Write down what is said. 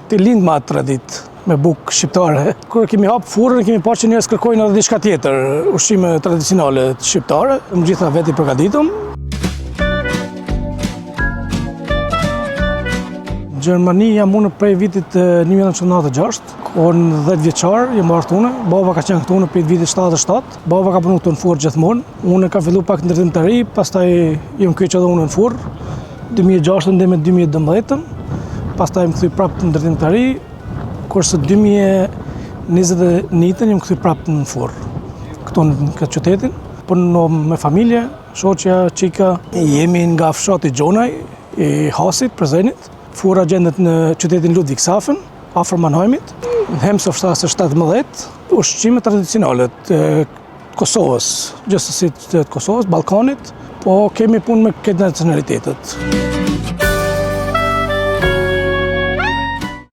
Ti lind me atë traditë me bukë shqiptare. Kur kemi hapë furrën, kemi parë që njerëz kërkojnë edhe diçka tjetër, ushqime tradicionale shqiptare, më gjitha vetë i përgatitëm. Në Gjermani jam unë prej vitit 1996, kohën 10 vjeçar, jam marrë unë, baba ka qenë këtu në prej vitit 77, baba ka punu këtu në furrë gjithmonë, unë ka fillu pak ndërtim të ri, pastaj jam kyç edhe unë në furrë, 2006 dhe me 2012, pastaj më kthy prapë në ndërtim të ri, kurse 2021 jam kthy prapë në furrë, këtu në këtë qytetin, punoj me familje, shoqja, çika, jemi nga fshati Gjonaj, i Hasit, Prezenit. Furra gjendet në qytetin Ludwigshafen, afër Mannheimit, në Hemsovstrasse 17, ushqime tradicionale të Kosovës, gjithsesi të Kosovës, Ballkanit, po kemi punë me këtë nacionalitetet.